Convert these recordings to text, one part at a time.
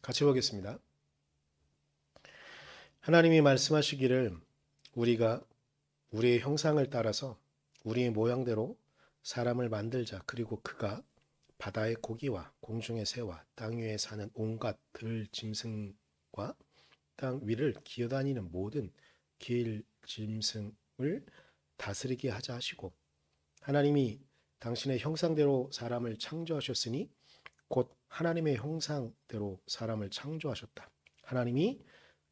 같이 보겠습니다. 하나님이 말씀하시기를 우리가 우리의 형상을 따라서 우리의 모양대로 사람을 만들자. 그리고 그가 바다의 고기와 공중의 새와 땅 위에 사는 온갖 들 짐승과 땅 위를 기어다니는 모든 길 짐승을 다스리게 하자 하시고, 하나님이 당신의 형상대로 사람을 창조하셨으니 곧 하나님의 형상대로 사람을 창조하셨다. 하나님이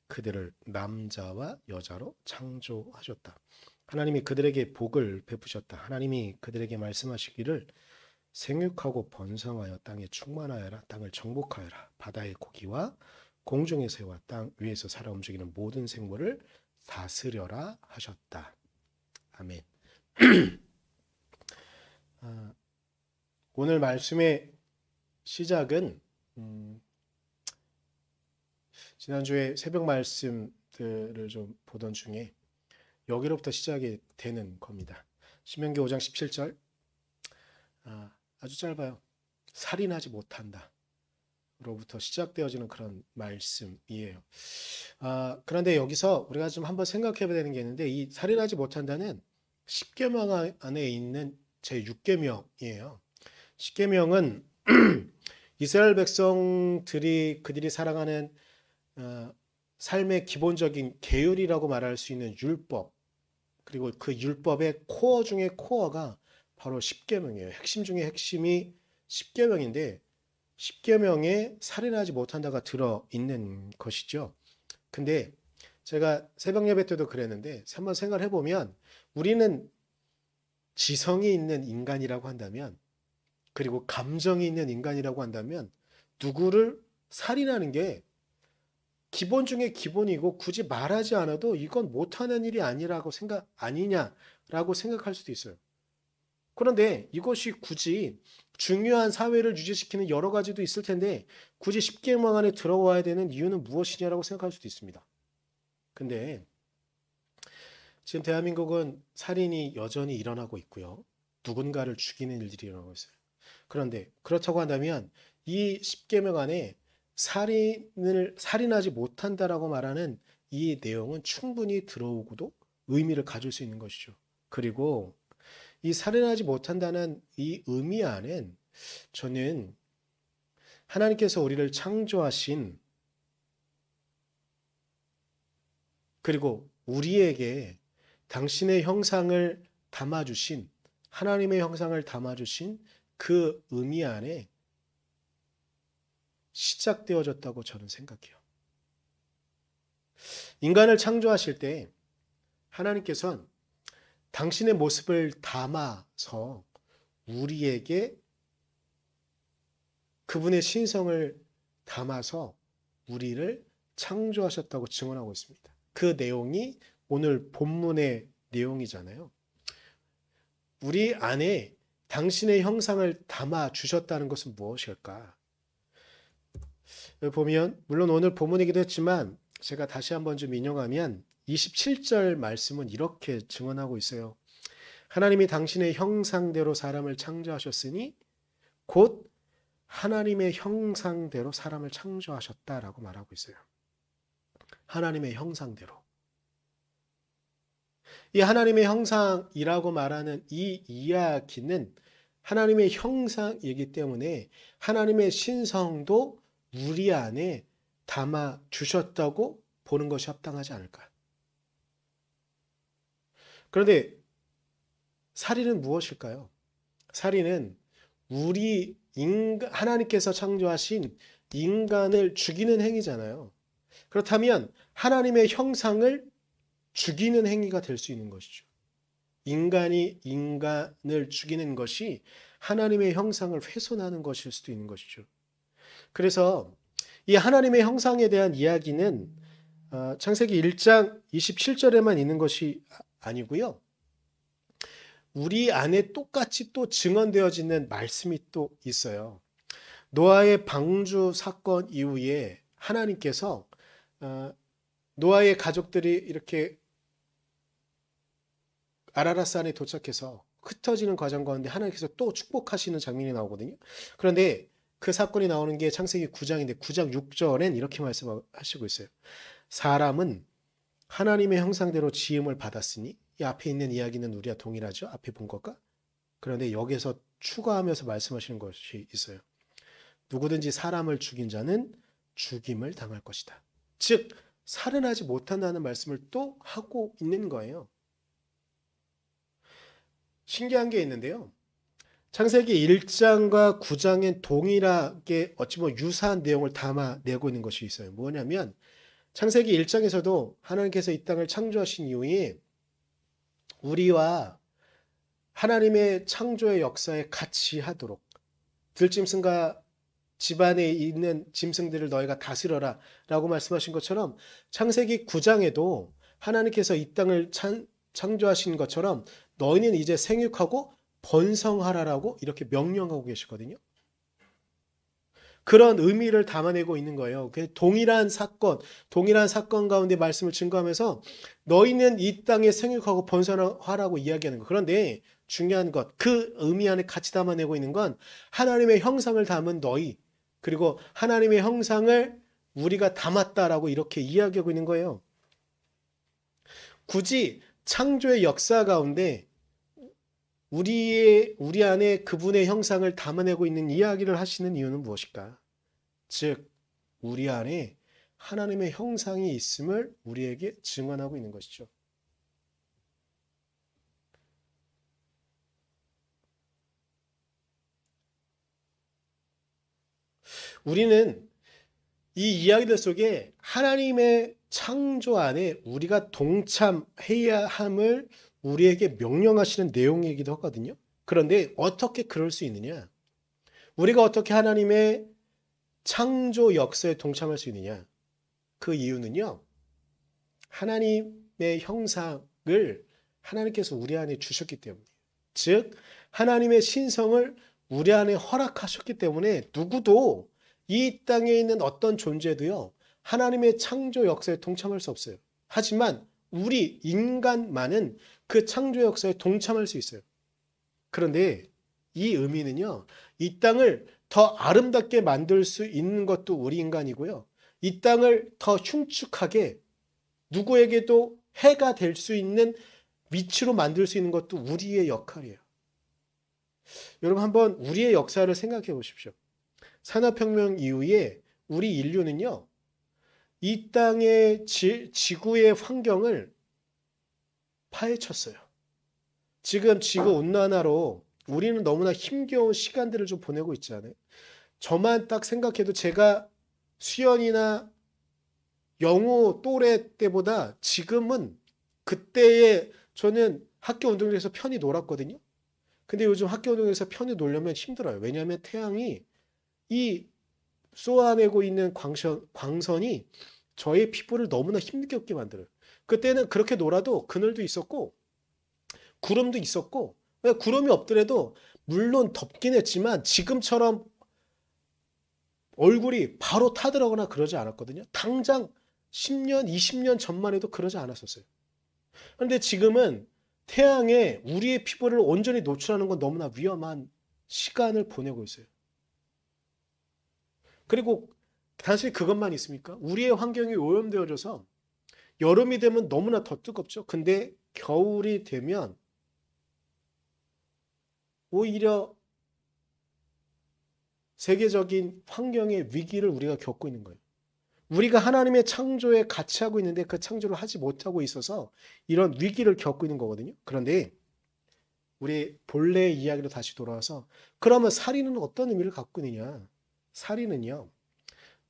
그들을 남자와 여자로 창조하셨다. 하나님이 그들에게 복을 베푸셨다. 하나님이 그들에게 말씀하시기를 생육하고 번성하여 땅에 충만하여라. 땅을 정복하여라. 바다의 고기와 공중의 새와 땅 위에서 살아 움직이는 모든 생물을 다스려라 하셨다. 아멘. 오늘 말씀의 시작은 지난주에 새벽 말씀들을 좀 보던 중에 여기로부터 시작이 되는 겁니다. 신명기 5장 17절, 아주 짧아요. 살인하지 못한다 로부터 시작되어지는 그런 말씀이에요. 그런데 여기서 우리가 좀 한번 생각해 봐야 되는 게 있는데, 이 살인하지 못한다는 10계명 안에 있는 제 6계명이에요. 10계명은 이스라엘 백성들이 그들이 살아가는 삶의 기본적인 계율이라고 말할 수 있는 율법, 그리고 그 율법의 코어 중에 코어가 바로 10계명이에요. 핵심 중에 핵심이 10계명인데 10계명에 살인하지 못한다가 들어있는 것이죠. 근데 제가 새벽 예배 때도 그랬는데 한번 생각을 해보면, 우리는 지성이 있는 인간이라고 한다면, 그리고 감정이 있는 인간이라고 한다면 누구를 살인하는 게 기본 중에 기본이고 굳이 말하지 않아도 이건 못하는 일이 아니냐라고 생각할 수도 있어요. 그런데 이것이 굳이 중요한 사회를 유지시키는 여러 가지도 있을 텐데 굳이 10계명 안에 들어와야 되는 이유는 무엇이냐라고 생각할 수도 있습니다. 근데 지금 대한민국은 살인이 여전히 일어나고 있고요. 누군가를 죽이는 일들이 일어나고 있어요. 그런데 그렇다고 한다면 이 10계명 안에 살인하지 못한다라고 말하는 이 내용은 충분히 들어오고도 의미를 가질 수 있는 것이죠. 그리고 이 살인하지 못한다는 이 의미 안엔 저는 하나님께서 우리를 창조하신, 그리고 우리에게 당신의 형상을 담아주신, 하나님의 형상을 담아주신 그 의미 안에 시작되어졌다고 저는 생각해요. 인간을 창조하실 때 하나님께서는 당신의 모습을 담아서 우리에게 그분의 신성을 담아서 우리를 창조하셨다고 증언하고 있습니다. 그 내용이 오늘 본문의 내용이잖아요. 우리 안에 당신의 형상을 담아 주셨다는 것은 무엇일까? 여기 보면, 물론 오늘 본문이기도 했지만 제가 다시 한번 좀 인용하면 27절 말씀은 이렇게 증언하고 있어요. 하나님이 당신의 형상대로 사람을 창조하셨으니 곧 하나님의 형상대로 사람을 창조하셨다라고 말하고 있어요. 하나님의 형상대로. 이 하나님의 형상이라고 말하는 이 이야기는 하나님의 형상이기 때문에 하나님의 신성도 우리 안에 담아 주셨다고 보는 것이 합당하지 않을까. 그런데 살인은 무엇일까요? 살인은 하나님께서 창조하신 인간을 죽이는 행위잖아요. 그렇다면 하나님의 형상을 죽이는 행위가 될 수 있는 것이죠. 인간이 인간을 죽이는 것이 하나님의 형상을 훼손하는 것일 수도 있는 것이죠. 그래서 이 하나님의 형상에 대한 이야기는 창세기 1장 27절에만 있는 것이 아니고요. 우리 안에 똑같이 또 증언되어지는 말씀이 또 있어요. 노아의 방주 사건 이후에 하나님께서 노아의 가족들이 이렇게 아라랏산에 도착해서 흩어지는 과정 가운데 하나님께서 또 축복하시는 장면이 나오거든요. 그런데 그 사건이 나오는 게 창세기 9장인데 9장 6절엔 이렇게 말씀하시고 있어요. 사람은 하나님의 형상대로 지음을 받았으니, 이 앞에 있는 이야기는 우리와 동일하죠. 앞에 본 것과. 그런데 여기서 추가하면서 말씀하시는 것이 있어요. 누구든지 사람을 죽인 자는 죽임을 당할 것이다. 즉 살인하지 못한다는 말씀을 또 하고 있는 거예요. 신기한 게 있는데요. 창세기 1장과 9장엔 동일하게 어찌 보면 유사한 내용을 담아내고 있는 것이 있어요. 뭐냐면 창세기 1장에서도 하나님께서 이 땅을 창조하신 이후에 우리와 하나님의 창조의 역사에 같이 하도록 들짐승과 집안에 있는 짐승들을 너희가 다스려라 라고 말씀하신 것처럼 창세기 9장에도 하나님께서 이 땅을 창조하신 것처럼 너희는 이제 생육하고 번성하라라고 이렇게 명령하고 계시거든요. 그런 의미를 담아내고 있는 거예요. 동일한 사건 가운데 말씀을 증거하면서 너희는 이 땅에 생육하고 번성하라고 이야기하는 거. 그런데 중요한 것, 그 의미 안에 같이 담아내고 있는 건 하나님의 형상을 담은 너희, 그리고 하나님의 형상을 우리가 담았다라고 이렇게 이야기하고 있는 거예요. 굳이 창조의 역사 가운데 우리 안에 그분의 형상을 담아내고 있는 이야기를 하시는 이유는 무엇일까? 즉 우리 안에 하나님의 형상이 있음을 우리에게 증언하고 있는 것이죠. 우리는 이 이야기들 속에 하나님의 창조 안에 우리가 동참해야 함을 우리에게 명령하시는 내용이기도 하거든요. 그런데 어떻게 그럴 수 있느냐? 우리가 어떻게 하나님의 창조 역사에 동참할 수 있느냐? 그 이유는요. 하나님의 형상을 하나님께서 우리 안에 주셨기 때문이에요. 즉 하나님의 신성을 우리 안에 허락하셨기 때문에 누구도 이 땅에 있는 어떤 존재도요. 하나님의 창조 역사에 동참할 수 없어요. 하지만 우리 인간만은 그 창조 역사에 동참할 수 있어요. 그런데 이 의미는요. 이 땅을 더 아름답게 만들 수 있는 것도 우리 인간이고요. 이 땅을 더 흉측하게 누구에게도 해가 될 수 있는 위치로 만들 수 있는 것도 우리의 역할이에요. 여러분 한번 우리의 역사를 생각해 보십시오. 산업혁명 이후에 우리 인류는요. 이 땅의 지구의 환경을 파헤쳤어요. 지금 지구온난화로 우리는 너무나 힘겨운 시간들을 좀 보내고 있지 않아요? 저만 딱 생각해도 제가 수연이나 영호 또래 때보다 지금은 그때에 저는 학교 운동장에서 편히 놀았거든요. 근데 요즘 학교 운동장에서 편히 놀려면 힘들어요. 왜냐하면 태양이 이 쏘아내고 있는 광선이 저의 피부를 너무나 힘겹게 만들어요. 그때는 그렇게 놀아도 그늘도 있었고 구름도 있었고 구름이 없더라도 물론 덥긴 했지만 지금처럼 얼굴이 바로 타들어가거나 그러지 않았거든요. 당장 10년, 20년 전만 해도 그러지 않았었어요. 그런데 지금은 태양에 우리의 피부를 온전히 노출하는 건 너무나 위험한 시간을 보내고 있어요. 그리고 단순히 그것만 있습니까? 우리의 환경이 오염되어져서 여름이 되면 너무나 더 뜨겁죠. 근데 겨울이 되면 오히려 세계적인 환경의 위기를 우리가 겪고 있는 거예요. 우리가 하나님의 창조에 같이 하고 있는데 그 창조를 하지 못하고 있어서 이런 위기를 겪고 있는 거거든요. 그런데 우리 본래의 이야기로 다시 돌아와서 그러면 살인은 어떤 의미를 갖고 있느냐? 살인은요.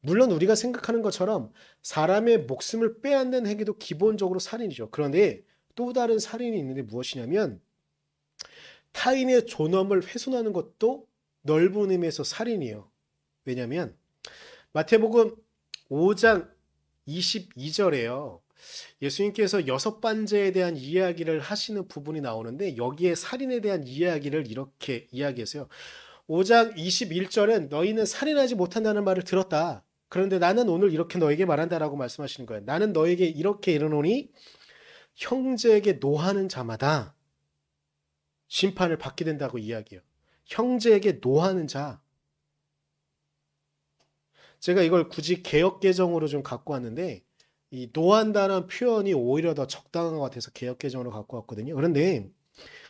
물론 우리가 생각하는 것처럼 사람의 목숨을 빼앗는 행위도 기본적으로 살인이죠. 그런데 또 다른 살인이 있는데 무엇이냐면 타인의 존엄을 훼손하는 것도 넓은 의미에서 살인이에요. 왜냐하면 마태복음 5장 22절에요. 예수님께서 6번째에 대한 이야기를 하시는 부분이 나오는데 여기에 살인에 대한 이야기를 이렇게 이야기했어요. 5장 21절은 너희는 살인하지 못한다는 말을 들었다. 그런데 나는 오늘 이렇게 너에게 말한다라고 말씀하시는 거예요. 나는 너에게 이렇게 이르노니 형제에게 노하는 자마다 심판을 받게 된다고 이야기해요. 형제에게 노하는 자. 제가 이걸 굳이 개역개정으로 좀 갖고 왔는데 이 노한다는 표현이 오히려 더 적당한 것 같아서 개역개정으로 갖고 왔거든요. 그런데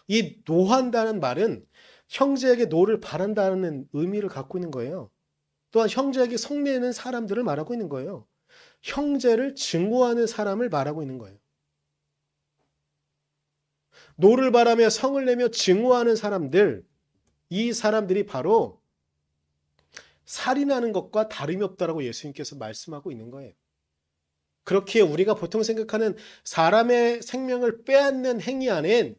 이 노한다는 말은 형제에게 노를 바란다는 의미를 갖고 있는 거예요. 또한 형제에게 성내는 사람들을 말하고 있는 거예요. 형제를 증오하는 사람을 말하고 있는 거예요. 노를 바라며 성을 내며 증오하는 사람들, 이 사람들이 바로 살인하는 것과 다름이 없다라고 예수님께서 말씀하고 있는 거예요. 그렇게 우리가 보통 생각하는 사람의 생명을 빼앗는 행위 안엔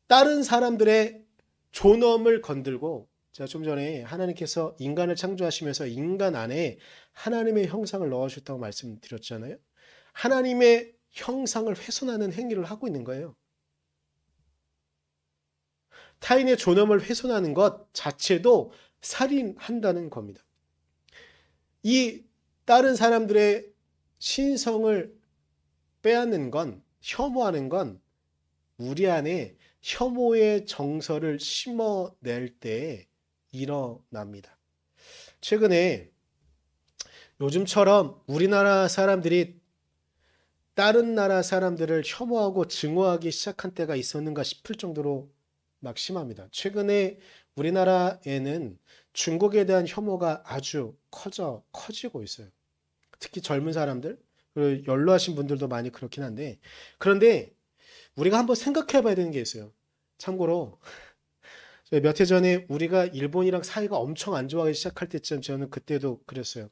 다른 사람들의 존엄을 건들고, 제가 좀 전에 하나님께서 인간을 창조하시면서 인간 안에 하나님의 형상을 넣으셨다고 말씀드렸잖아요. 하나님의 형상을 훼손하는 행위를 하고 있는 거예요. 타인의 존엄을 훼손하는 것 자체도 살인한다는 겁니다. 이 다른 사람들의 신성을 빼앗는 건, 혐오하는 건 우리 안에 혐오의 정서를 심어낼 때 일어납니다. 최근에 요즘처럼 우리나라 사람들이 다른 나라 사람들을 혐오하고 증오하기 시작한 때가 있었는가 싶을 정도로 막 심합니다. 최근에 우리나라에는 중국에 대한 혐오가 아주 커지고 있어요. 특히 젊은 사람들, 그리고 연로하신 분들도 많이 그렇긴 한데, 그런데 우리가 한번 생각해 봐야 되는 게 있어요. 참고로 몇 해 전에 우리가 일본이랑 사이가 엄청 안 좋아하기 시작할 때쯤 저는 그때도 그랬어요.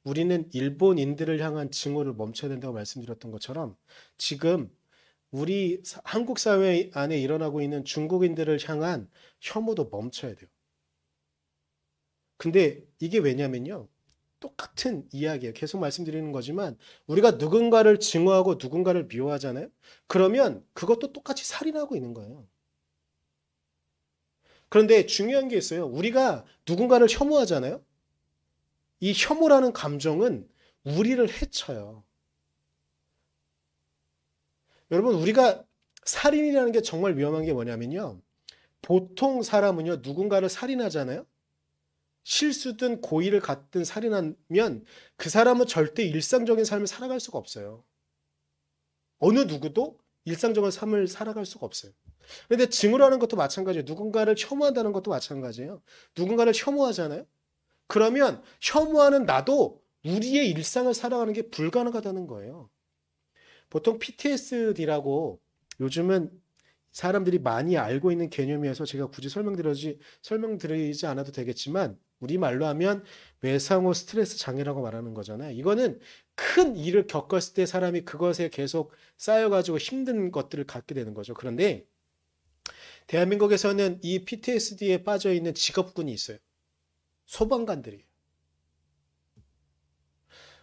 우리는 일본인들을 향한 증오를 멈춰야 된다고 말씀드렸던 것처럼 지금 우리 한국 사회 안에 일어나고 있는 중국인들을 향한 혐오도 멈춰야 돼요. 근데 이게 왜냐면요. 똑같은 이야기예요. 계속 말씀드리는 거지만 우리가 누군가를 증오하고 누군가를 미워하잖아요. 그러면 그것도 똑같이 살인하고 있는 거예요. 그런데 중요한 게 있어요. 우리가 누군가를 혐오하잖아요. 이 혐오라는 감정은 우리를 해쳐요. 여러분, 우리가 살인이라는 게 정말 위험한 게 뭐냐면요. 보통 사람은요, 누군가를 살인하잖아요. 실수든 고의를 갖든 살인하면 그 사람은 절대 일상적인 삶을 살아갈 수가 없어요. 어느 누구도 일상적인 삶을 살아갈 수가 없어요. 그런데 증오라는 것도 마찬가지예요. 누군가를 혐오한다는 것도 마찬가지예요. 누군가를 혐오하잖아요. 그러면 혐오하는 나도 우리의 일상을 살아가는 게 불가능하다는 거예요. 보통 PTSD라고 요즘은 사람들이 많이 알고 있는 개념이어서 제가 굳이 설명드리지 않아도 되겠지만 우리말로 하면 외상후 스트레스 장애라고 말하는 거잖아요. 이거는 큰 일을 겪었을 때 사람이 그것에 계속 쌓여가지고 힘든 것들을 갖게 되는 거죠. 그런데 대한민국에서는 이 PTSD에 빠져 있는 직업군이 있어요. 소방관들이에요.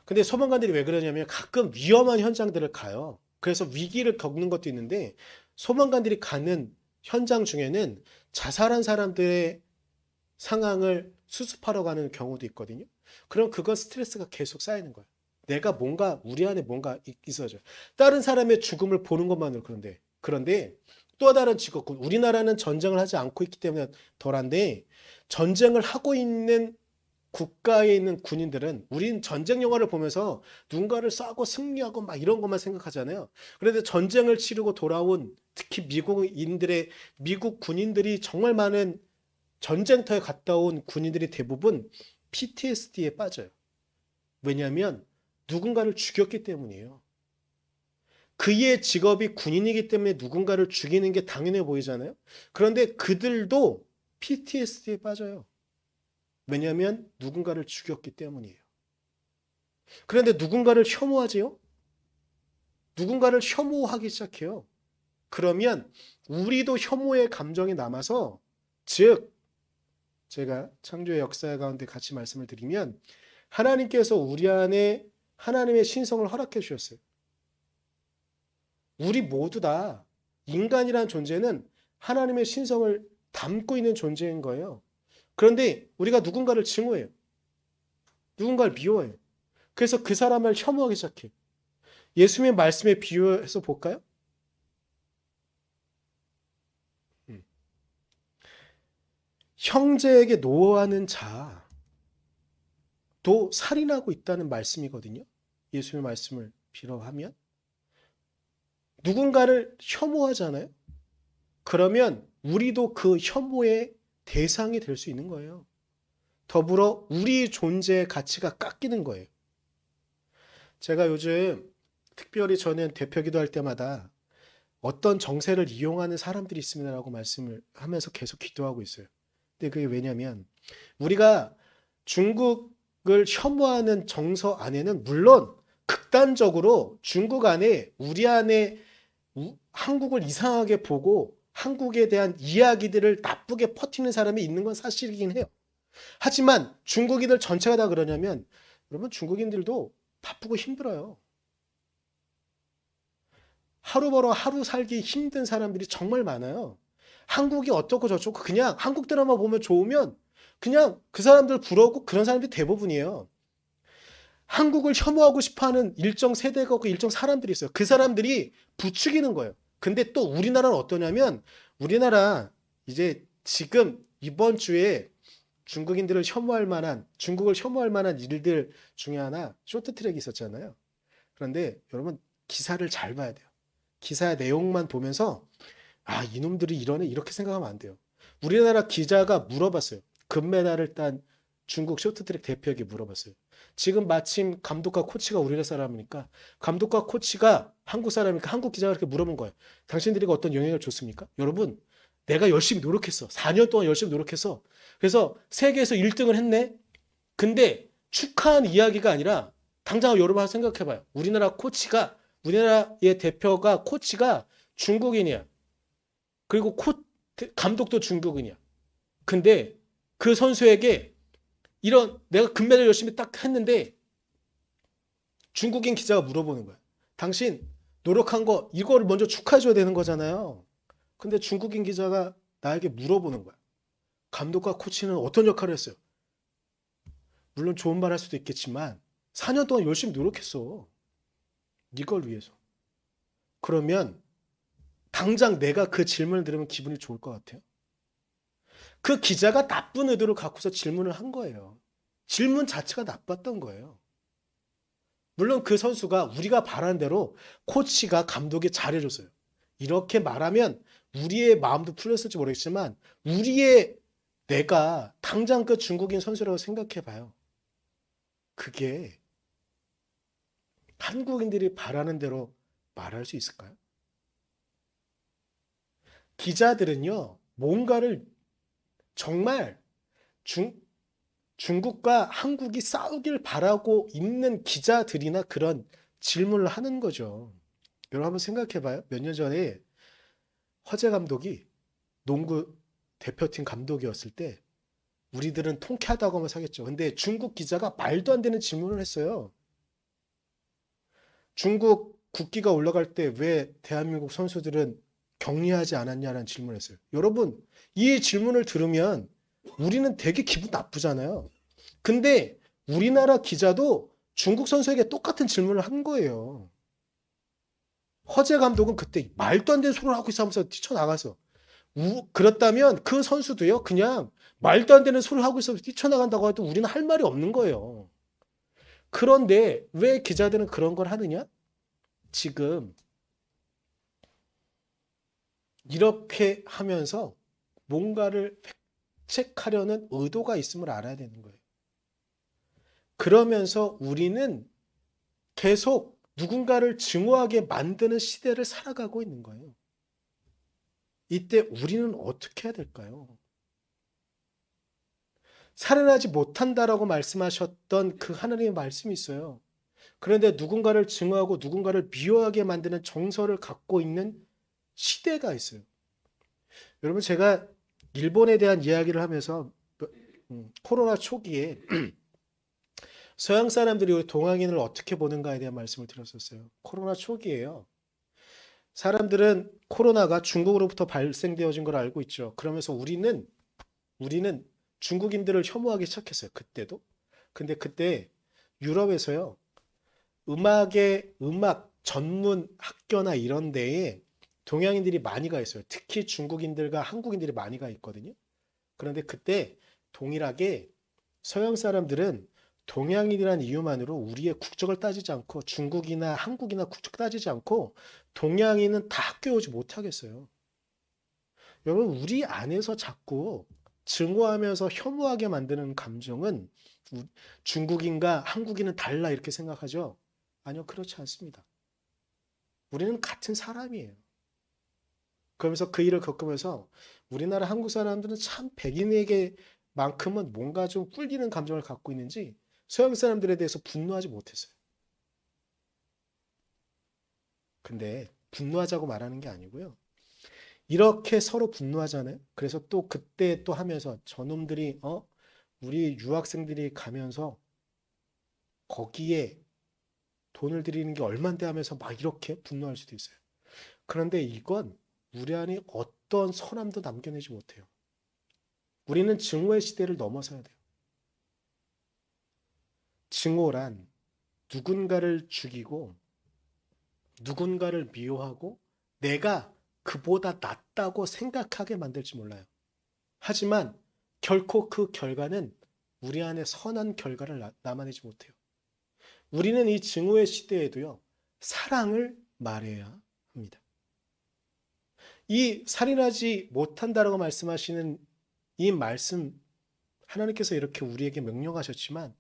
근데 소방관들이 왜 그러냐면 가끔 위험한 현장들을 가요. 그래서 위기를 겪는 것도 있는데 소방관들이 가는 현장 중에는 자살한 사람들의 상황을 수습하러 가는 경우도 있거든요. 그럼 그건 스트레스가 계속 쌓이는 거예요. 내가 뭔가 우리 안에 뭔가 있어져. 다른 사람의 죽음을 보는 것만으로 그런데 또 다른 직업군. 우리나라는 전쟁을 하지 않고 있기 때문에 덜한데 전쟁을 하고 있는 국가에 있는 군인들은 우린 전쟁 영화를 보면서 누군가를 쏴고 승리하고 막 이런 것만 생각하잖아요. 그런데 전쟁을 치르고 돌아온 특히 미국 군인들이 정말 많은 전쟁터에 갔다 온 군인들이 대부분 PTSD에 빠져요. 왜냐하면 누군가를 죽였기 때문이에요. 그의 직업이 군인이기 때문에 누군가를 죽이는 게 당연해 보이잖아요. 그런데 그들도 PTSD에 빠져요. 왜냐하면 누군가를 죽였기 때문이에요. 그런데 누군가를 혐오하지요? 누군가를 혐오하기 시작해요. 그러면 우리도 혐오의 감정이 남아서 즉 제가 창조의 역사 가운데 같이 말씀을 드리면 하나님께서 우리 안에 하나님의 신성을 허락해 주셨어요. 우리 모두 다 인간이라는 존재는 하나님의 신성을 담고 있는 존재인 거예요. 그런데 우리가 누군가를 증오해요. 누군가를 미워해요. 그래서 그 사람을 혐오하기 시작해요. 예수님의 말씀에 비유해서 볼까요? 형제에게 노하는 자, 살인하고 있다는 말씀이거든요. 예수님의 말씀을 빌어하면 누군가를 혐오하잖아요. 그러면 우리도 그 혐오의 대상이 될 수 있는 거예요. 더불어 우리 존재의 가치가 깎이는 거예요. 제가 요즘 특별히 저는 대표 기도할 때마다 어떤 정세를 이용하는 사람들이 있습니다라고 말씀을 하면서 계속 기도하고 있어요. 근데 그게 왜냐면 우리가 중국을 혐오하는 정서 안에는 물론 극단적으로 중국 안에 우리 안에 한국을 이상하게 보고 한국에 대한 이야기들을 나쁘게 퍼뜨리는 사람이 있는 건 사실이긴 해요. 하지만 중국인들 전체가 다 그러냐면 여러분 중국인들도 바쁘고 힘들어요. 하루 벌어 하루 살기 힘든 사람들이 정말 많아요. 한국이 어떻고 저쩌고 그냥 한국 드라마 보면 좋으면 그냥 그 사람들 부러우고 그런 사람들이 대부분이에요. 한국을 혐오하고 싶어하는 일정 세대가 있고 일정 사람들이 있어요. 그 사람들이 부추기는 거예요. 근데 또 우리나라는 어떠냐면 우리나라 이제 지금 이번 주에 중국을 혐오할 만한 일들 중에 하나 쇼트트랙이 있었잖아요. 그런데 여러분 기사를 잘 봐야 돼요. 기사 내용만 보면서 이놈들이 이러네 이렇게 생각하면 안 돼요. 우리나라 기자가 물어봤어요. 금메달을 딴 중국 쇼트트랙 대표에게 물어봤어요. 지금 마침 감독과 코치가 우리나라 사람이니까 감독과 코치가 한국 사람이니까 한국 기자가 이렇게 물어본 거예요. 당신들이 어떤 영향을 줬습니까? 여러분 내가 열심히 노력했어. 4년 동안 열심히 노력해서 그래서 세계에서 1등을 했네. 근데 축하한 이야기가 아니라 당장 여러분 생각해봐요. 우리나라의 대표가 코치가 중국인이야. 그리고 감독도 중국인이야. 근데 그 선수에게 내가 금메달 열심히 딱 했는데 중국인 기자가 물어보는 거야. 당신 노력한 거 이거를 먼저 축하해줘야 되는 거잖아요. 근데 중국인 기자가 나에게 물어보는 거야. 감독과 코치는 어떤 역할을 했어요? 물론 좋은 말 할 수도 있겠지만 4년 동안 열심히 노력했어. 이걸 위해서. 그러면 당장 내가 그 질문을 들으면 기분이 좋을 것 같아요? 그 기자가 나쁜 의도를 갖고서 질문을 한 거예요. 질문 자체가 나빴던 거예요. 물론 그 선수가 우리가 바라는 대로 코치가 감독이 잘해줬어요. 이렇게 말하면 우리의 마음도 풀렸을지 모르겠지만 내가 당장 그 중국인 선수라고 생각해 봐요. 그게 한국인들이 바라는 대로 말할 수 있을까요? 기자들은요, 뭔가를 정말 중국과 한국이 싸우길 바라고 있는 기자들이나 그런 질문을 하는 거죠. 여러분 한번 생각해 봐요. 몇 년 전에 허재 감독이 농구 대표팀 감독이었을 때 우리들은 통쾌하다고 하면 사겠죠. 근데 중국 기자가 말도 안 되는 질문을 했어요. 중국 국기가 올라갈 때 왜 대한민국 선수들은 격리하지 않았냐라는 질문을 했어요. 여러분, 이 질문을 들으면 우리는 되게 기분 나쁘잖아요. 근데 우리나라 기자도 중국 선수에게 똑같은 질문을 한 거예요. 허재 감독은 그때 말도 안 되는 소리를 하고 있어 하면서 뛰쳐나가서 그렇다면 그 선수도요 그냥 말도 안 되는 소리를 하고 있어서 뛰쳐나간다고 해도 우리는 할 말이 없는 거예요. 그런데 왜 기자들은 그런 걸 하느냐? 지금 이렇게 하면서 뭔가를 획책하려는 의도가 있음을 알아야 되는 거예요. 그러면서 우리는 계속 누군가를 증오하게 만드는 시대를 살아가고 있는 거예요. 이때 우리는 어떻게 해야 될까요? 살인하지 못한다라고 말씀하셨던 그 하나님의 말씀이 있어요. 그런데 누군가를 증오하고 누군가를 미워하게 만드는 정서를 갖고 있는 시대가 있어요. 여러분 제가 일본에 대한 이야기를 하면서 코로나 초기에 서양 사람들이 우리 동양인을 어떻게 보는가에 대한 말씀을 드렸었어요. 코로나 초기에요. 사람들은 코로나가 중국으로부터 발생되어진 걸 알고 있죠. 그러면서 우리는 중국인들을 혐오하기 시작했어요. 그때도. 근데 그때 유럽에서요. 음악 전문 학교나 이런 데에 동양인들이 많이 가 있어요. 특히 중국인들과 한국인들이 많이 가 있거든요. 그런데 그때 동일하게 서양 사람들은 동양인이라는 이유만으로 우리의 국적을 따지지 않고 중국이나 한국이나 국적 따지지 않고 동양인은 다 학교에 오지 못하겠어요. 여러분 우리 안에서 자꾸 증오하면서 혐오하게 만드는 감정은 중국인과 한국인은 달라 이렇게 생각하죠? 아니요, 그렇지 않습니다. 우리는 같은 사람이에요. 그러면서 그 일을 겪으면서 우리나라 한국 사람들은 참 백인에게만큼은 뭔가 좀 꿀리는 감정을 갖고 있는지 서양 사람들에 대해서 분노하지 못했어요. 근데 분노하자고 말하는 게 아니고요. 이렇게 서로 분노하잖아요. 그래서 또 그때 또 하면서 저놈들이 우리 유학생들이 가면서 거기에 돈을 들이는 게 얼만데 하면서 막 이렇게 분노할 수도 있어요. 그런데 이건 우리 안에 어떤 선함도 남겨내지 못해요. 우리는 증오의 시대를 넘어서야 돼요. 증오란 누군가를 죽이고 누군가를 미워하고 내가 그보다 낫다고 생각하게 만들지 몰라요. 하지만 결코 그 결과는 우리 안에 선한 결과를 남아내지 못해요. 우리는 이 증오의 시대에도요, 사랑을 말해야 합니다. 이 살인하지 못한다라고 말씀하시는 이 말씀, 하나님께서 이렇게 우리에게 명령하셨지만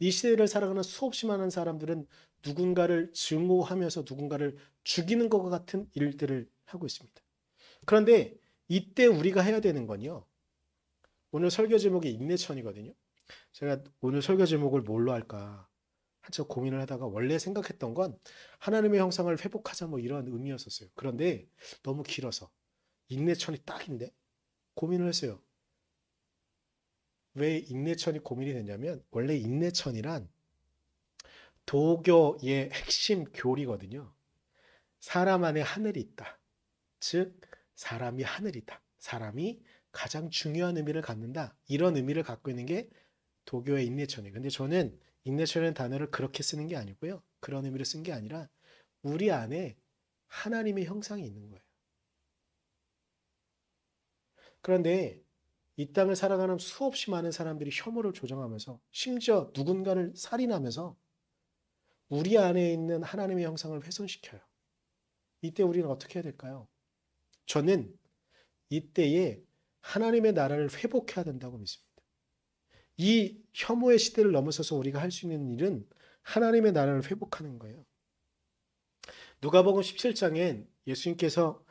이 시대를 살아가는 수없이 많은 사람들은 누군가를 증오하면서 누군가를 죽이는 것과 같은 일들을 하고 있습니다. 그런데 이때 우리가 해야 되는 건요. 오늘 설교 제목이 인내천이거든요. 제가 오늘 설교 제목을 뭘로 할까 한참 고민을 하다가 원래 생각했던 건 하나님의 형상을 회복하자 뭐 이런 의미였었어요. 그런데 너무 길어서 인내천이 딱인데 고민을 했어요. 왜 인내천이 고민이 됐냐면 원래 인내천이란 도교의 핵심 교리거든요. 사람 안에 하늘이 있다. 즉 사람이 하늘이다. 사람이 가장 중요한 의미를 갖는다. 이런 의미를 갖고 있는 게 도교의 인내천이에요. 근데 저는 인내천이라는 단어를 그렇게 쓰는 게 아니고요. 그런 의미로 쓴 게 아니라 우리 안에 하나님의 형상이 있는 거예요. 그런데 이 땅을 살아가는 수없이 많은 사람들이 혐오를 조장하면서 심지어 누군가를 살인하면서 우리 안에 있는 하나님의 형상을 훼손시켜요. 이때 우리는 어떻게 해야 될까요? 저는 이때에 하나님의 나라를 회복해야 된다고 믿습니다. 이 혐오의 시대를 넘어서서 우리가 할 수 있는 일은 하나님의 나라를 회복하는 거예요. 누가복음 17장엔 예수님께서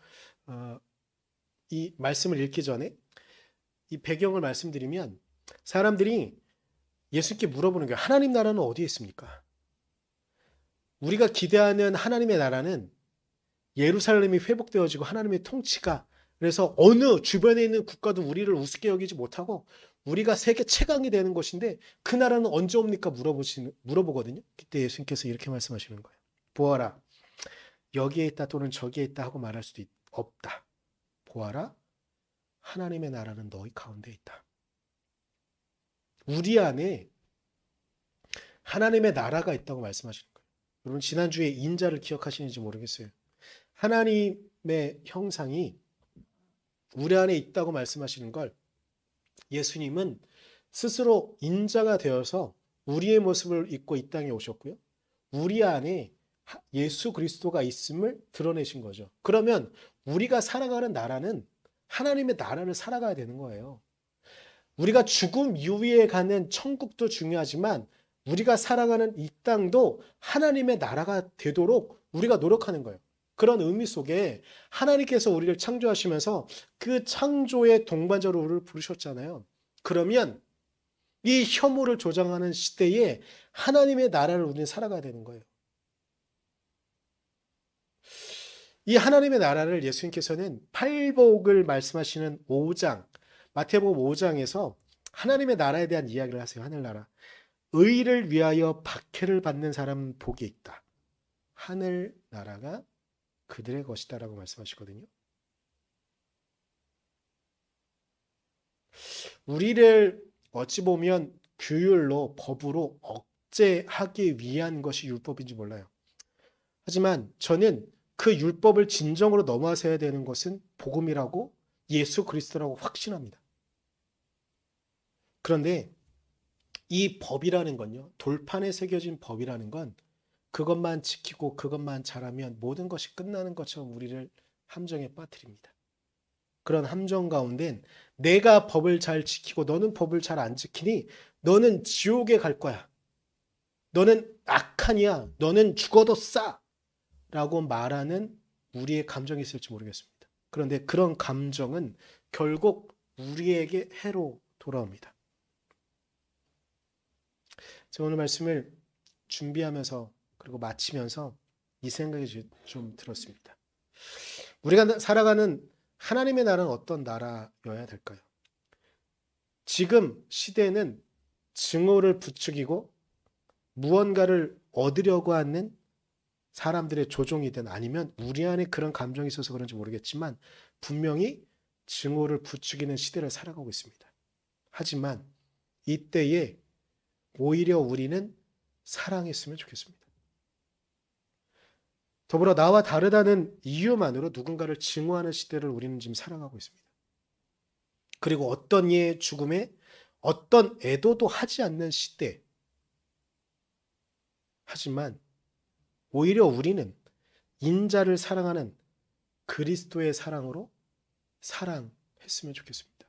이 말씀을 읽기 전에 이 배경을 말씀드리면 사람들이 예수님께 물어보는 거예요. 하나님 나라는 어디에 있습니까? 우리가 기대하는 하나님의 나라는 예루살렘이 회복되어지고 하나님의 통치가 그래서 어느 주변에 있는 국가도 우리를 우습게 여기지 못하고 우리가 세계 최강이 되는 것인데 그 나라는 언제 옵니까? 물어보거든요. 그때 예수님께서 이렇게 말씀하시는 거예요. 보아라. 여기에 있다 또는 저기에 있다 하고 말할 수도 없다. 보아라. 하나님의 나라는 너희 가운데 있다. 우리 안에 하나님의 나라가 있다고 말씀하시는 거예요. 여러분 지난주에 인자를 기억하시는지 모르겠어요. 하나님의 형상이 우리 안에 있다고 말씀하시는 걸 예수님은 스스로 인자가 되어서 우리의 모습을 입고 이 땅에 오셨고요. 우리 안에 예수 그리스도가 있음을 드러내신 거죠. 그러면 우리가 살아가는 나라는 하나님의 나라를 살아가야 되는 거예요. 우리가 죽음 이후에 가는 천국도 중요하지만 우리가 살아가는 이 땅도 하나님의 나라가 되도록 우리가 노력하는 거예요. 그런 의미 속에 하나님께서 우리를 창조하시면서 그 창조의 동반자로 우리를 부르셨잖아요. 그러면 이 혐오를 조장하는 시대에 하나님의 나라를 우리는 살아가야 되는 거예요. 이 하나님의 나라를 예수님께서는 팔복을 말씀하시는 5장, 마태복음 5장에서 하나님의 나라에 대한 이야기를 하세요. 하늘나라. 의를 위하여 박해를 받는 사람은 복이 있다. 하늘나라가 그들의 것이다라고 말씀하시거든요. 우리를 어찌 보면 규율로 법으로 억제하기 위한 것이 율법인지 몰라요. 하지만 저는 그 율법을 진정으로 넘어서야 되는 것은 복음이라고 예수 그리스도라고 확신합니다. 그런데 이 법이라는 건요, 돌판에 새겨진 법이라는 건 그것만 지키고 그것만 잘하면 모든 것이 끝나는 것처럼 우리를 함정에 빠뜨립니다. 그런 함정 가운데 내가 법을 잘 지키고 너는 법을 잘 안 지키니 너는 지옥에 갈 거야. 너는 악하냐? 너는 죽어도 싸! 라고 말하는 우리의 감정이 있을지 모르겠습니다. 그런데 그런 감정은 결국 우리에게 해로 돌아옵니다. 제가 오늘 말씀을 준비하면서 그리고 마치면서 이 생각이 좀 들었습니다. 우리가 살아가는 하나님의 나라는 어떤 나라여야 될까요? 지금 시대는 증오를 부추기고 무언가를 얻으려고 하는 사람들의 조종이든 아니면 우리 안에 그런 감정이 있어서 그런지 모르겠지만 분명히 증오를 부추기는 시대를 살아가고 있습니다. 하지만 이때에 오히려 우리는 사랑했으면 좋겠습니다. 더불어 나와 다르다는 이유만으로 누군가를 증오하는 시대를 우리는 지금 살아가고 있습니다. 그리고 어떤 이의 죽음에 어떤 애도도 하지 않는 시대. 하지만 오히려 우리는 인자를 사랑하는 그리스도의 사랑으로 사랑했으면 좋겠습니다.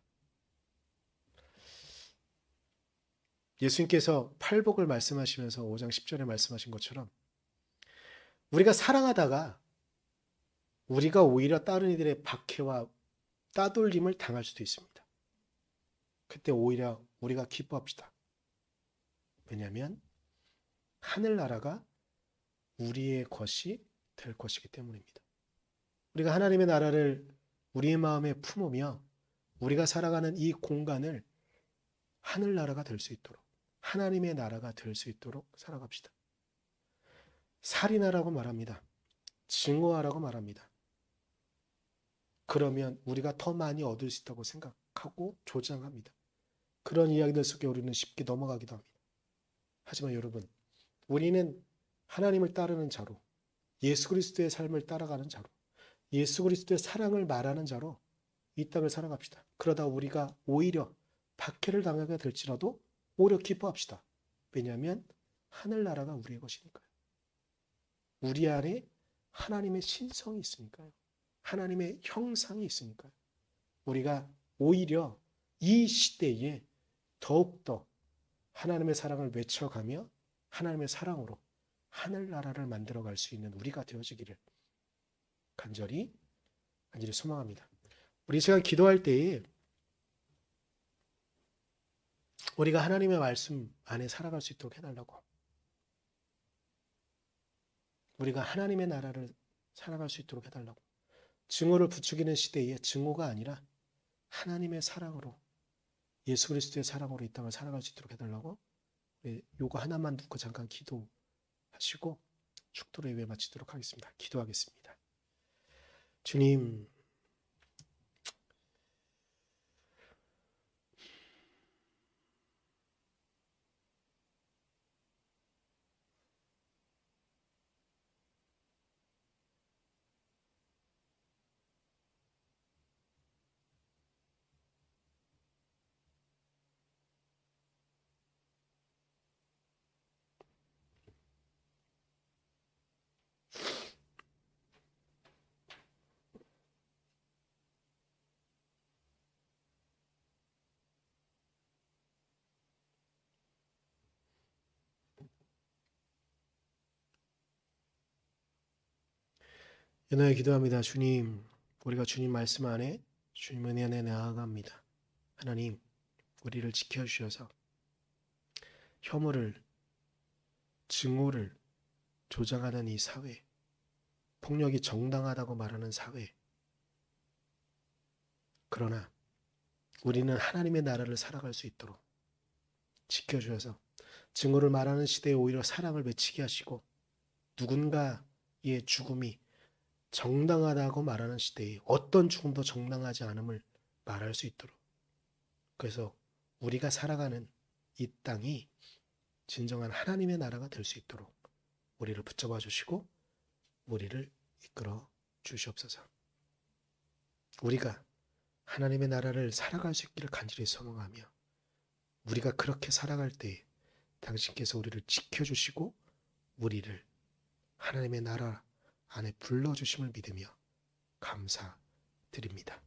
예수님께서 팔복을 말씀하시면서 5장 10절에 말씀하신 것처럼 우리가 사랑하다가 우리가 오히려 다른 이들의 박해와 따돌림을 당할 수도 있습니다. 그때 오히려 우리가 기뻐합시다. 왜냐하면 하늘나라가 우리의 것이 될 것이기 때문입니다. 우리가 하나님의 나라를 우리의 마음에 품으며 우리가 살아가는 이 공간을 하늘나라가 될 수 있도록 하나님의 나라가 될 수 있도록 살아갑시다. 살인하라고 말합니다. 증오하라고 말합니다. 그러면 우리가 더 많이 얻을 수 있다고 생각하고 조장합니다. 그런 이야기들 속에 우리는 쉽게 넘어가기도 합니다. 하지만 여러분, 우리는 하나님을 따르는 자로 예수 그리스도의 삶을 따라가는 자로 예수 그리스도의 사랑을 말하는 자로 이 땅을 살아갑시다. 그러다 우리가 오히려 박해를 당하게 될지라도 오히려 기뻐합시다. 왜냐하면 하늘나라가 우리의 것이니까요. 우리 안에 하나님의 신성이 있으니까요. 하나님의 형상이 있으니까요. 우리가 오히려 이 시대에 더욱더 하나님의 사랑을 외쳐가며 하나님의 사랑으로 하늘나라를 만들어갈 수 있는 우리가 되어지기를 간절히 소망합니다. 우리 시간 기도할 때에 우리가 하나님의 말씀 안에 살아갈 수 있도록 해달라고, 우리가 하나님의 나라를 살아갈 수 있도록 해달라고, 증오를 부추기는 시대에 증오가 아니라 하나님의 사랑으로 예수 그리스도의 사랑으로 이 땅을 살아갈 수 있도록 해달라고 요거 하나만 듣고 잠깐 기도하시고 축도로 예배 마치도록 하겠습니다. 기도하겠습니다. 주님, 연하여 기도합니다. 주님, 우리가 주님 말씀 안에 주님 은혜 안에 나아갑니다. 하나님, 우리를 지켜주셔서 혐오를, 증오를 조장하는 이 사회, 폭력이 정당하다고 말하는 사회, 그러나 우리는 하나님의 나라를 살아갈 수 있도록 지켜주셔서 증오를 말하는 시대에 오히려 사랑을 외치게 하시고 누군가의 죽음이 정당하다고 말하는 시대에 어떤 죽음도 정당하지 않음을 말할 수 있도록, 그래서 우리가 살아가는 이 땅이 진정한 하나님의 나라가 될 수 있도록 우리를 붙잡아 주시고 우리를 이끌어 주시옵소서. 우리가 하나님의 나라를 살아갈 수 있기를 간절히 소망하며 우리가 그렇게 살아갈 때 당신께서 우리를 지켜주시고 우리를 하나님의 나라 안에 불러주심을 믿으며 감사드립니다.